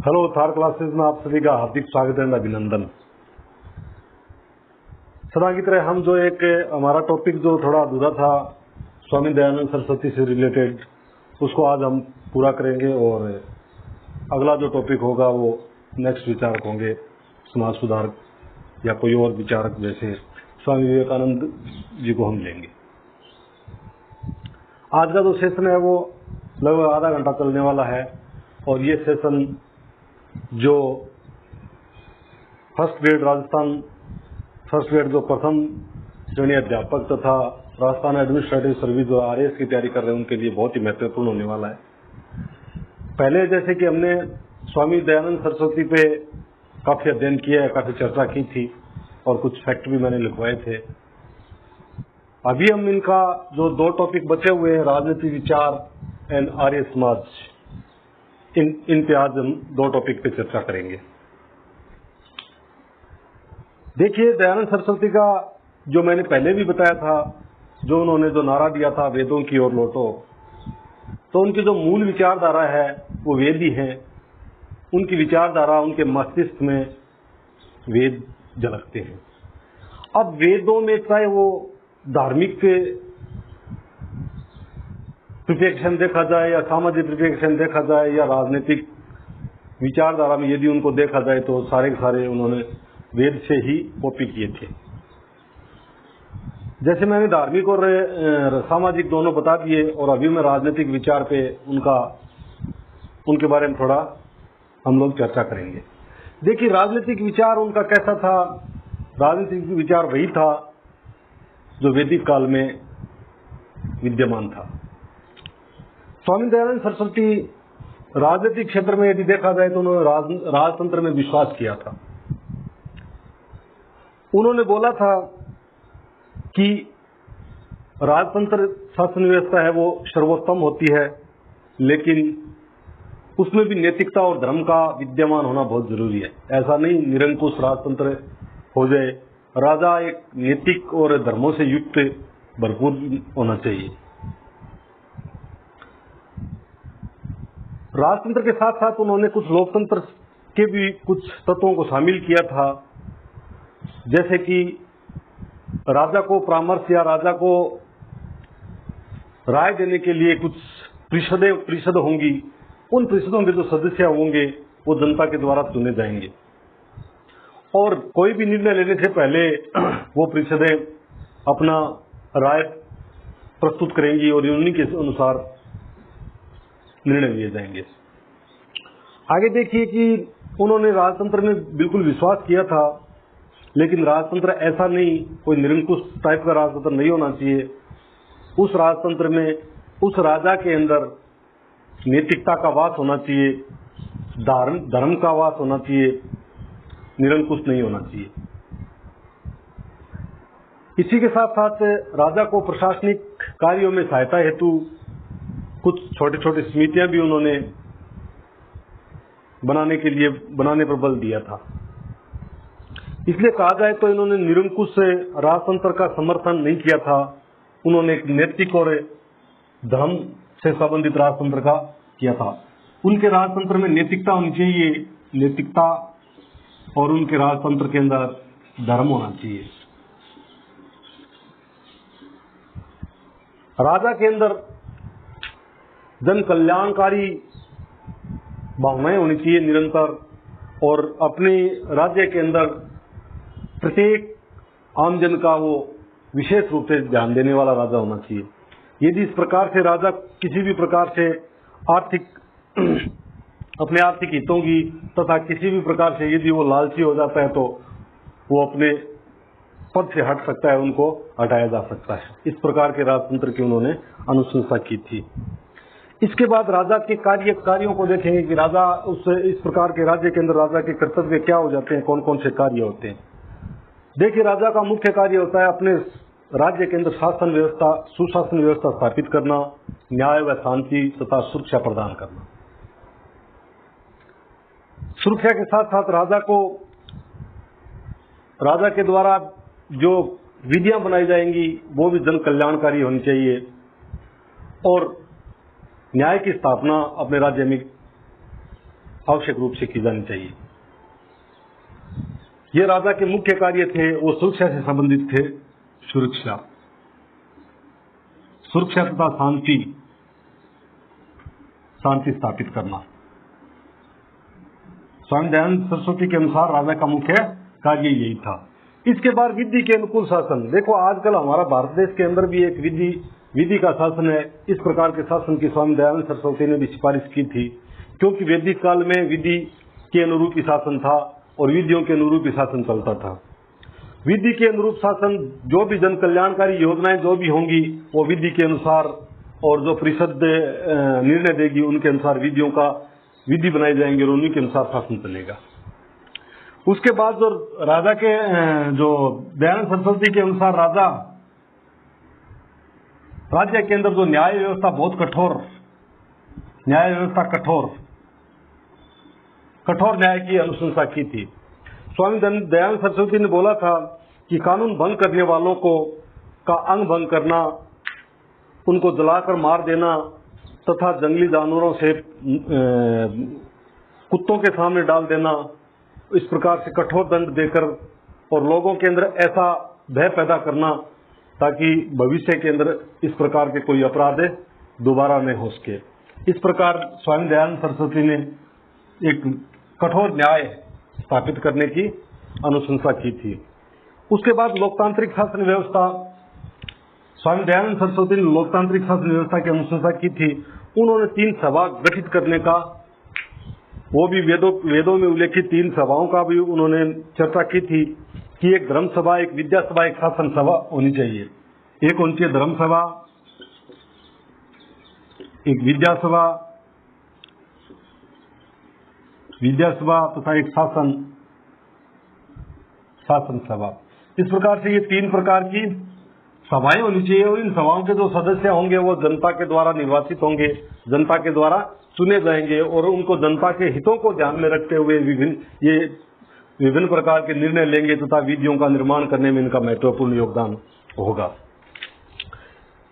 Hello, Thar classes में आप सभी का हार्दिक स्वागत है, अभिनंदन। सदा की तरह हम जो एक हमारा टॉपिक जो थोड़ा अधूरा था स्वामी दयानंद सरस्वती से रिलेटेड, उसको आज हम पूरा करेंगे और अगला जो टॉपिक होगा वो नेक्स्ट विचारक होंगे समाज सुधारक या कोई और विचारक, जैसे स्वामी विवेकानंद जी को हम लेंगे। आज का जो सेशन है वो लगभग आधा घंटा चलने वाला है और ये सेशन जो first grade Rajasthan first grade जो प्रथम श्रेणी अध्यापक तथा राजस्थान एडमिनिस्ट्रेटिव सर्विस जो आरएएस की तैयारी कर रहे हैं उनके लिए बहुत ही महत्वपूर्ण होने वाला है। पहले जैसे कि हमने स्वामी दयानंद सरस्वती पे काफी अध्ययन किया है, काफी चर्चा की थी और कुछ फैक्ट भी मैंने लिखवाए थे। अभी हम इनका जो दो टॉपिक बचे हुए हैं, राजनीतिक विचार एंड आर्य समाज, इन पे आज हम दो टॉपिक पे चर्चा करेंगे। देखिए, दयानंद सरस्वती का जो मैंने पहले भी बताया था, जो उन्होंने जो नारा दिया था वेदों की ओर लौटो, तो उनकी जो मूल विचारधारा है वो वेद ही है। उनकी विचारधारा, उनके मस्तिष्क में वेद झलकते हैं। अब वेदों में चाहे वो धार्मिक प्रिपेक्शन देखा जाए या सामाजिक प्रिपेक्शन देखा जाए या राजनीतिक विचारधारा में यदि उनको देखा जाए, तो सारे के सारे उन्होंने वेद से ही कॉपी किए थे। जैसे मैंने धार्मिक और सामाजिक दोनों बता दिए और अभी मैं राजनीतिक विचार पे उनके बारे में थोड़ा हम लोग चर्चा करेंगे। देखिए, राजनीतिक विचार उनका कैसा था? राजनीतिक विचार वही था जो वैदिक काल में विद्यमान था। स्वामी दयानंद सरस्वती राजनीतिक क्षेत्र में यदि देखा जाए तो उन्होंने राजतंत्र में विश्वास किया था। उन्होंने बोला था कि राजतंत्र शासन व्यवस्था है वो सर्वोत्तम होती है, लेकिन उसमें भी नैतिकता और धर्म का विद्यमान होना बहुत जरूरी है। ऐसा नहीं निरंकुश राजतंत्र हो जाए। राजा एक नैतिक और धर्मों से युक्त भरपूर होना चाहिए। राजतंत्र के साथ साथ उन्होंने कुछ लोकतंत्र के भी कुछ तत्वों को शामिल किया था, जैसे कि राजा को परामर्श या राजा को राय देने के लिए कुछ परिषद होंगी। उन परिषदों के जो सदस्य होंगे वो जनता के द्वारा चुने जाएंगे और कोई भी निर्णय लेने से पहले वो परिषदें अपना राय प्रस्तुत करेंगी और उन्हीं के अनुसार निर्णय लिए जाएंगे। आगे देखिए कि उन्होंने राजतंत्र में बिल्कुल विश्वास किया था, लेकिन राजतंत्र ऐसा नहीं, कोई निरंकुश टाइप का राजतंत्र नहीं होना चाहिए। उस राजतंत्र में उस राजा के अंदर नैतिकता का वास होना चाहिए, धर्म का वास होना चाहिए, निरंकुश नहीं होना चाहिए। इसी के साथ साथ राजा को प्रशासनिक कार्यों में सहायता हेतु कुछ छोटे छोटे समितियां भी उन्होंने बनाने पर बल दिया था। इसलिए कहा जाए तो इन्होंने निरंकुश राजतंत्र का समर्थन नहीं किया था। उन्होंने एक नैतिक और धर्म से संबंधित राजतंत्र का किया था। उनके राजतंत्र में नैतिकता होनी चाहिए, नैतिकता, और उनके राजतंत्र के अंदर धर्म होना चाहिए। राजा के अंदर जन कल्याणकारी भावनाएं होनी चाहिए निरंतर, और अपने राज्य के अंदर प्रत्येक आमजन का वो विशेष रूप से ध्यान देने वाला राजा होना चाहिए। यदि इस प्रकार से राजा किसी भी प्रकार से अपने आर्थिक हितों की तथा किसी भी प्रकार से यदि वो लालची हो जाता है तो वो अपने पद से हट सकता है, उनको हटाया जा सकता है। इस प्रकार के राजतंत्र की उन्होंने अनुशंसा की थी। इसके बाद राजा के कार्यों को देखेंगे कि राजा इस प्रकार के राज्य के अंदर राजा के कर्तव्य क्या हो जाते हैं, कौन कौन से कार्य होते हैं। देखिए, राजा का मुख्य कार्य होता है अपने राज्य के अंदर सुशासन व्यवस्था स्थापित करना, न्याय व शांति तथा सुरक्षा प्रदान करना। सुरक्षा के साथ साथ राजा के द्वारा जो विधियां बनाई जाएंगी वो भी जन कल्याणकारी होनी चाहिए, और न्याय की स्थापना अपने राज्य में आवश्यक रूप से की जानी चाहिए। ये राजा के मुख्य कार्य थे, वो सुरक्षा से संबंधित थे। सुरक्षा तथा शांति स्थापित करना। स्वामी दयानंद सरस्वती के अनुसार राजा का मुख्य कार्य यही था। इसके बाद विधि के अनुकूल शासन। देखो आजकल हमारा भारत देश के अंदर भी एक विधि का शासन है। इस प्रकार के शासन की स्वामी दयानंद सरस्वती ने भी सिफारिश की थी, क्योंकि वैदिक काल में विधि के अनुरूप ही शासन था और विधियों के अनुरूप ही शासन चलता था। विधि के अनुरूप शासन, जो भी जन कल्याणकारी योजनाएं जो भी होंगी वो विधि के अनुसार, और जो परिषद निर्णय देगी उनके अनुसार विधि बनाई जाएंगे और उन्हीं के अनुसार शासन चलेगा। उसके बाद जो राजा के जो दयानंद सरस्वती के अनुसार राज्य के अंदर जो न्याय व्यवस्था बहुत कठोर न्याय की अनुशंसा की थी। स्वामी दयानंद सरस्वती ने बोला था कि कानून भंग करने वालों का अंग भंग करना, उनको जलाकर मार देना तथा जंगली जानवरों से कुत्तों के सामने डाल देना, इस प्रकार से कठोर दंड देकर और लोगों के अंदर ऐसा भय पैदा करना ताकि भविष्य के अंदर इस प्रकार के कोई अपराध दोबारा न हो सके। इस प्रकार स्वामी दयानंद सरस्वती ने एक कठोर न्याय स्थापित करने की अनुशंसा की थी। उसके बाद लोकतांत्रिक शासन व्यवस्था। स्वामी दयानंद सरस्वती ने लोकतांत्रिक शासन व्यवस्था की अनुशंसा की थी। उन्होंने 3 सभा गठित करने का, वो भी वेदों में उल्लेखित 3 सभाओं का भी उन्होंने चर्चा की थी कि एक धर्म सभा, एक विद्या सभा, एक शासन सभा होनी चाहिए। एक होनी चाहिए धर्म सभा, एक विद्या सभा तथा एक शासन सभा। इस प्रकार से ये 3 प्रकार की सभाएं होनी चाहिए और इन सभाओं के जो सदस्य होंगे वो जनता के द्वारा निर्वाचित होंगे, जनता के द्वारा चुने जाएंगे और उनको जनता के हितों को ध्यान में रखते हुए विभिन्न प्रकार के निर्णय लेंगे तथा विधियों का निर्माण करने में इनका महत्वपूर्ण योगदान होगा।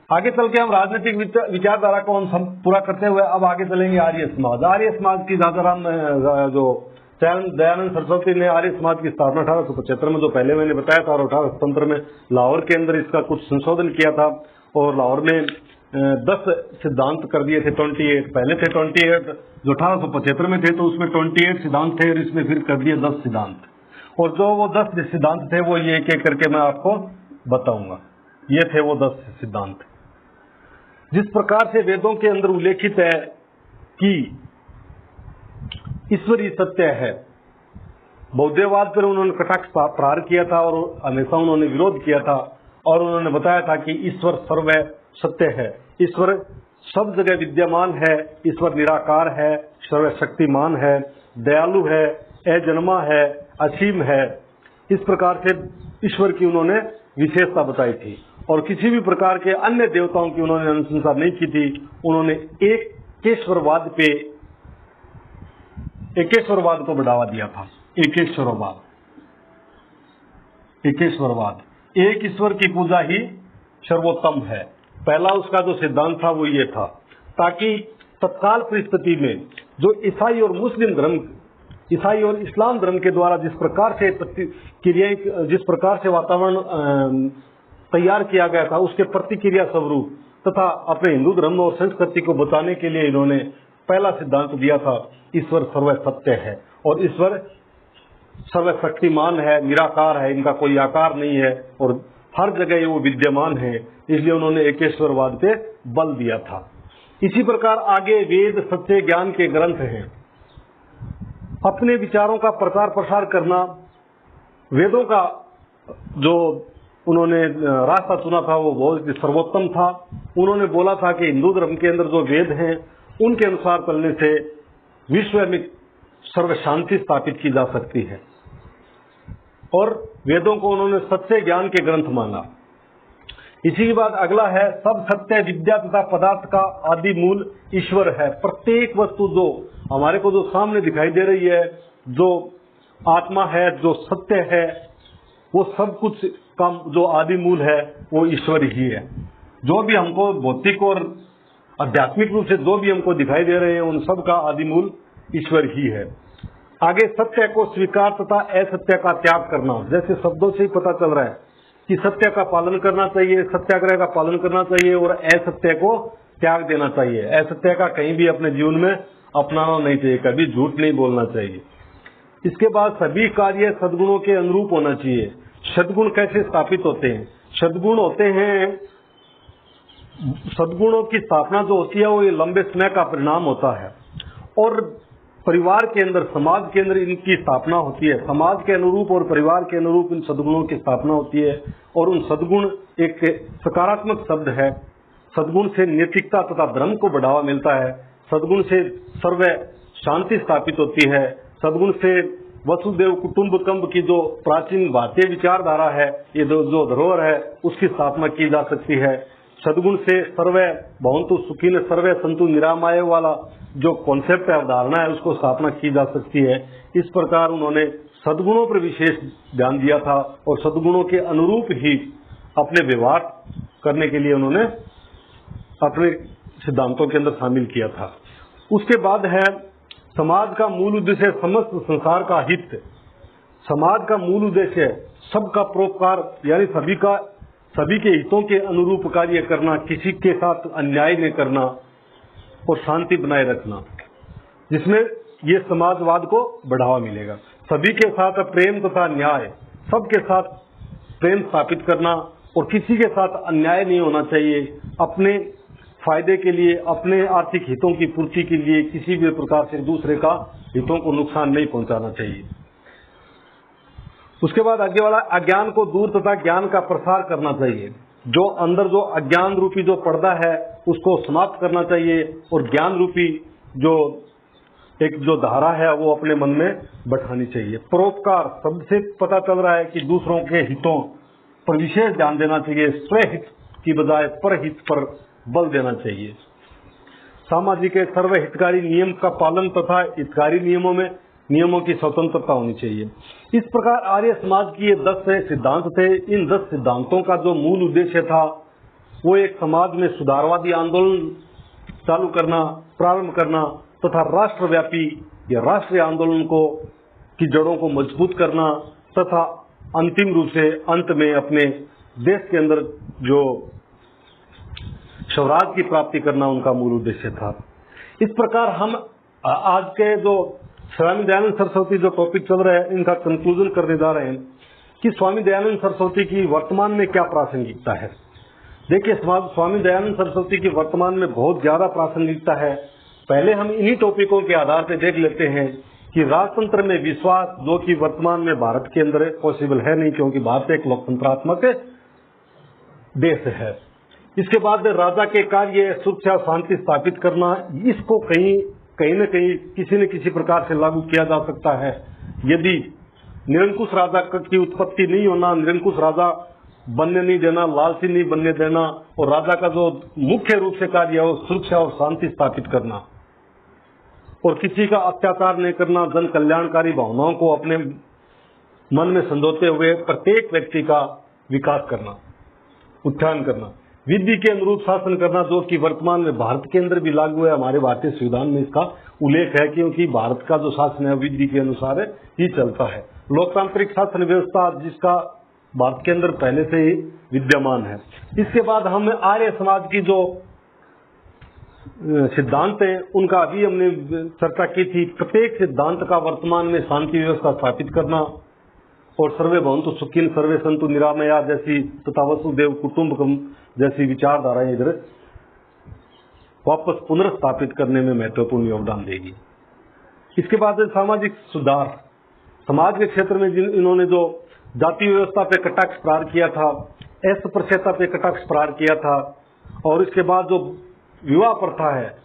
आगे चल के हम राजनीतिक विचारधारा को हम पूरा करते हुए अब आगे चलेंगे आर्य समाज। आर्य समाज की राजाराम जो दयानंद सरस्वती ने आर्य समाज की स्थापना 1875 में, जो पहले मैंने बताया था, और 1877 में लाहौर के अंदर इसका कुछ संशोधन किया था और लाहौर में 10 सिद्धांत कर दिए थे। 28 पहले थे 28 जो 1875 में थे, तो उसमें 28 सिद्धांत थे और इसमें फिर कर दिए 10 सिद्धांत। और जो वो 10 सिद्धांत थे वो ये एक एक करके मैं आपको बताऊंगा। ये थे वो 10 सिद्धांत। जिस प्रकार से वेदों के अंदर उल्लेखित है कि ईश्वर ही सत्य है, बौद्धवाद पर उन्होंने कटाक्ष प्रहार किया था और हमेशा उन्होंने विरोध किया था और उन्होंने बताया था कि ईश्वर सर्व सत्य है, ईश्वर सब जगह विद्यमान है, ईश्वर निराकार है, सर्वशक्तिमान है, दयालु है, अजन्मा है, असीम है। इस प्रकार से ईश्वर की उन्होंने विशेषता बताई थी और किसी भी प्रकार के अन्य देवताओं की उन्होंने अनुशंसा नहीं की थी। उन्होंने एकेश्वरवाद को बढ़ावा दिया था। एकेश्वरवाद, एक ईश्वर की पूजा ही सर्वोत्तम है। पहला उसका जो सिद्धांत था वो ये था, ताकि तत्काल परिस्थिति में जो ईसाई और इस्लाम धर्म के द्वारा जिस प्रकार से वातावरण तैयार किया गया था, उसके प्रतिक्रिया स्वरूप तथा अपने हिंदू धर्म और संस्कृति को बचाने के लिए इन्होंने पहला सिद्धांत दिया था, ईश्वर सर्व सत्य है और ईश्वर सर्वशक्तिमान है, निराकार है, इनका कोई आकार नहीं है और हर जगह वो विद्यमान है। इसलिए उन्होंने एकेश्वरवाद पे बल दिया था। इसी प्रकार आगे वेद सच्चे ज्ञान के ग्रंथ हैं। अपने विचारों का प्रचार प्रसार करना, वेदों का जो उन्होंने रास्ता चुना था वो बहुत सर्वोत्तम था। उन्होंने बोला था कि हिंदू धर्म के अंदर जो वेद हैं उनके अनुसार चलने से विश्व में सर्व शांति स्थापित की जा सकती है और वेदों को उन्होंने सच्चे ज्ञान के ग्रंथ माना। इसी के बाद अगला है, सब सत्य विद्या तथा पदार्थ का आदि मूल ईश्वर है। प्रत्येक वस्तु जो हमारे को जो सामने दिखाई दे रही है, जो आत्मा है, जो सत्य है, वो सब कुछ का जो आदि मूल है वो ईश्वर ही है। जो भी हमको भौतिक और आध्यात्मिक रूप से जो भी हमको दिखाई दे रहे हैं उन सब का आदि मूल ईश्वर ही है। आगे सत्य को स्वीकार तथा असत्य का त्याग करना, जैसे शब्दों से ही पता चल रहा है कि सत्य का पालन करना चाहिए, सत्याग्रह का पालन करना चाहिए और असत्य को त्याग देना चाहिए। असत्य का कहीं भी अपने जीवन में अपनाना नहीं चाहिए, कभी झूठ नहीं बोलना चाहिए। इसके बाद सभी कार्य सद्गुणों के अनुरूप होना चाहिए। सद्गुण कैसे स्थापित होते हैं? सद्गुण होते हैं, सद्गुणों की स्थापना जो होती है वो ये लंबे समय का परिणाम होता है और परिवार के अंदर, समाज के अंदर इनकी स्थापना होती है। समाज के अनुरूप और परिवार के अनुरूप इन सद्गुणों की स्थापना होती है और उन सद्गुण एक सकारात्मक शब्द है। सद्गुण से नैतिकता तथा धर्म को बढ़ावा मिलता है। सद्गुण से सर्व शांति स्थापित होती है। सद्गुण से वसुदेव कुटुंबकम की जो प्राचीन भारतीय विचारधारा है, ये जो धरोहर है, उसकी स्थापना की जा सकती है। सद्गुण से सर्वे भवन्तु सुखिनः सर्वे सन्तु निरामय वाला जो कॉन्सेप्ट है, अवधारणा है, उसको स्थापना की जा सकती है। इस प्रकार उन्होंने सद्गुणों पर विशेष ध्यान दिया था और सद्गुणों के अनुरूप ही अपने व्यवहार करने के लिए उन्होंने अपने सिद्धांतों के अंदर शामिल किया था। उसके बाद है समाज का मूल उद्देश्य समस्त संसार का हित। समाज का मूल उद्देश्य सबका परोपकार, यानी सभी के हितों के अनुरूप कार्य करना, किसी के साथ अन्याय नहीं करना और शांति बनाए रखना, जिसमें ये समाजवाद को बढ़ावा मिलेगा। सभी के साथ प्रेम तथा न्याय, सबके साथ प्रेम स्थापित करना और किसी के साथ अन्याय नहीं होना चाहिए। अपने फायदे के लिए, अपने आर्थिक हितों की पूर्ति के लिए किसी भी प्रकार से दूसरे का हितों को नुकसान नहीं पहुंचाना चाहिए। उसके बाद आगे वाला अज्ञान को दूर तथा ज्ञान का प्रसार करना चाहिए। जो अंदर जो अज्ञान रूपी जो पर्दा है उसको समाप्त करना चाहिए और ज्ञान रूपी जो धारा है वो अपने मन में बैठानी चाहिए। परोपकार शब्द से पता चल रहा है कि दूसरों के हितों पर विशेष ध्यान देना चाहिए। स्वहित की बजाय परहित पर बल देना चाहिए। सामाजिक सर्वहितकारी नियम का पालन तथा हितकारी नियमों की स्वतंत्रता होनी चाहिए। इस प्रकार आर्य समाज की ये 10 सिद्धांत थे। इन 10 सिद्धांतों का जो मूल उद्देश्य था वो एक समाज में सुधारवादी आंदोलन चालू करना, प्रारंभ करना तथा राष्ट्रव्यापी या राष्ट्रीय आंदोलन की जड़ों को मजबूत करना तथा अंतिम रूप से अंत में अपने देश के अंदर जो स्वराज की प्राप्ति करना उनका मूल उद्देश्य था। इस प्रकार हम आज के जो स्वामी दयानंद सरस्वती जो टॉपिक चल रहा है इनका कंक्लूजन करने जा रहे हैं कि स्वामी दयानंद सरस्वती की वर्तमान में क्या प्रासंगिकता है। देखिए, स्वामी दयानंद सरस्वती की वर्तमान में बहुत ज्यादा प्रासंगिकता है। पहले हम इन्हीं टॉपिकों के आधार पर देख लेते हैं कि राजतंत्र में विश्वास जो कि वर्तमान में भारत के अंदर पॉसिबल है नहीं, क्योंकि भारत एक लोकतंत्रात्मक देश है। इसके बाद राजा के कार्य सुरक्षा शांति स्थापित करना, इसको कहीं न कहीं किसी न किसी प्रकार से लागू किया जा सकता है। यदि निरंकुश राजा की उत्पत्ति नहीं होना, निरंकुश राजा बनने नहीं देना, लालची नहीं बनने देना और राजा का जो मुख्य रूप से कार्य है वो सुरक्षा और शांति स्थापित करना और किसी का अत्याचार नहीं करना, जन कल्याणकारी भावनाओं को अपने मन में संजोते हुए प्रत्येक व्यक्ति का विकास करना, उत्थान करना, विधि के अनुरूप शासन करना, जो कि वर्तमान में भारत के अंदर भी लागू है। हमारे भारतीय संविधान में इसका उल्लेख है, क्योंकि भारत का जो शासन है विधि के अनुसार ही चलता है। लोकतांत्रिक शासन व्यवस्था जिसका भारत के अंदर पहले से ही विद्यमान है। इसके बाद हम आर्य समाज की जो सिद्धांत है उनका अभी हमने चर्चा की थी। प्रत्येक सिद्धांत का वर्तमान में शांति व्यवस्था स्थापित करना और सर्वे भवन्तु सुखिनः सर्वे सन्तु निरामया जैसी तथा वसुदेव कुटुंबकम जैसी विचारधाराएं इधर वापस पुनर्स्थापित करने में महत्वपूर्ण योगदान देगी। इसके बाद सामाजिक सुधार, समाज के क्षेत्र में इन्होंने जो जाति व्यवस्था पे कटाक्ष प्रहार किया था, अस्पृश्यता पे कटाक्ष प्रहार किया था और इसके बाद जो विवाह प्रथा है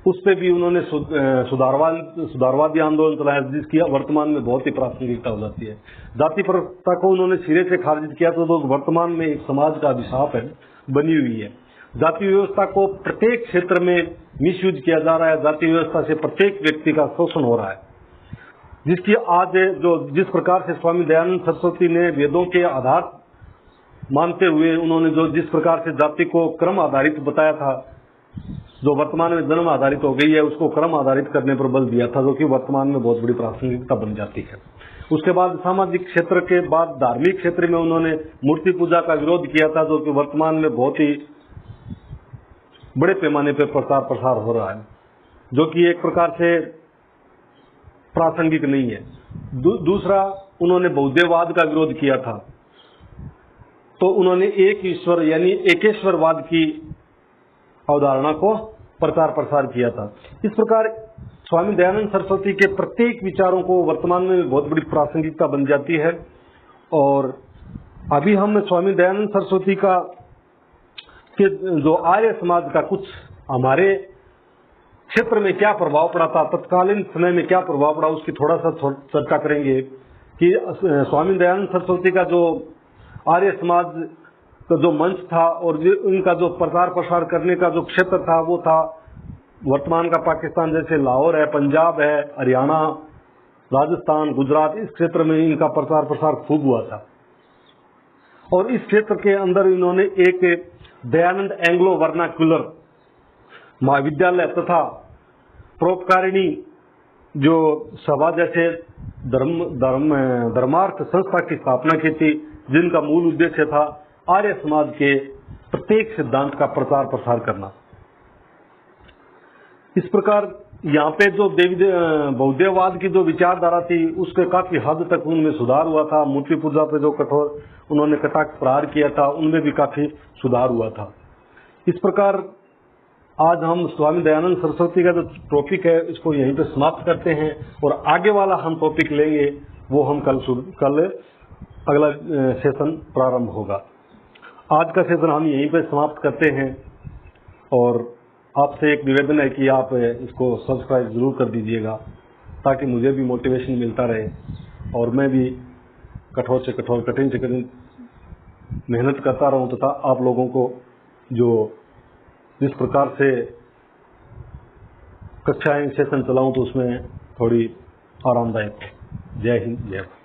उस पे भी उन्होंने सुधारवादी आंदोलन चलाया, जिसकी वर्तमान में बहुत ही प्रासंगिकता हो जाती है। जाति प्रथा को उन्होंने सिरे से खारिज किया तो वर्तमान में एक समाज का अभिशाप है बनी हुई है। जाति व्यवस्था को प्रत्येक क्षेत्र में मिसयूज किया जा रहा है। जाति व्यवस्था से प्रत्येक व्यक्ति का शोषण हो रहा है, जिसकी आज जिस प्रकार से स्वामी दयानंद सरस्वती ने वेदों के आधार मानते हुए उन्होंने जिस प्रकार से जाति को क्रम आधारित बताया था, जो वर्तमान में जन्म आधारित हो गई है उसको क्रम आधारित करने पर बल दिया था, जो कि वर्तमान में बहुत बड़ी प्रासंगिकता बन जाती है। उसके बाद सामाजिक क्षेत्र के बाद धार्मिक क्षेत्र में उन्होंने मूर्ति पूजा का विरोध किया था, जो कि वर्तमान में बहुत ही बड़े पैमाने पर प्रचार प्रसार हो रहा है, जो कि एक प्रकार से प्रासंगिक नहीं है। दूसरा, उन्होंने बौद्धवाद का विरोध किया था, तो उन्होंने एक ईश्वर यानी एकेश्वरवाद की अवधारणा को प्रचार प्रसार किया था। इस प्रकार स्वामी दयानंद सरस्वती के प्रत्येक विचारों को वर्तमान में बहुत बड़ी प्रासंगिकता बन जाती है। और अभी हम स्वामी दयानंद सरस्वती का कि जो आर्य समाज का कुछ हमारे क्षेत्र में क्या प्रभाव पड़ा था, तत्कालीन समय में क्या प्रभाव पड़ा, उसकी थोड़ा सा चर्चा करेंगे कि स्वामी दयानंद सरस्वती का जो आर्य समाज का जो मंच था और उनका जो प्रचार प्रसार करने का जो क्षेत्र था, वो था वर्तमान का पाकिस्तान, जैसे लाहौर है, पंजाब है, हरियाणा, राजस्थान, गुजरात, इस क्षेत्र में इनका प्रचार प्रसार खूब हुआ था। और इस क्षेत्र के अंदर इन्होंने एक दयानंद एंग्लो वर्नाक्युलर महाविद्यालय तथा परोपकारिणी जो सभा जैसे धर्मार्थ संस्था की स्थापना की थी, जिनका मूल उद्देश्य था आर्य समाज के प्रत्येक सिद्धांत का प्रचार प्रसार करना। इस प्रकार यहाँ पे जो बौद्धवाद की जो विचारधारा थी, उसके काफी हद तक उनमें सुधार हुआ था। मूर्ति पूजा पे जो कठोर उन्होंने कटाक्ष प्रहार किया था, उनमें भी काफी सुधार हुआ था। इस प्रकार आज हम स्वामी दयानंद सरस्वती का जो टॉपिक है, इसको यहीं पे समाप्त करते हैं और आगे वाला हम टॉपिक लेंगे, वो हम कल अगला सेशन प्रारंभ होगा। आज का सेशन हम यहीं पे समाप्त करते हैं और आपसे एक निवेदन है कि आप इसको सब्सक्राइब जरूर कर दीजिएगा, ताकि मुझे भी मोटिवेशन मिलता रहे और मैं भी कठोर से कठोर, कठिन से कठिन मेहनत करता रहूं, तथा आप लोगों को जो जिस प्रकार से कक्षाएं सेशन चलाऊं तो उसमें थोड़ी आरामदायक हो। जय हिंद, जय भारत।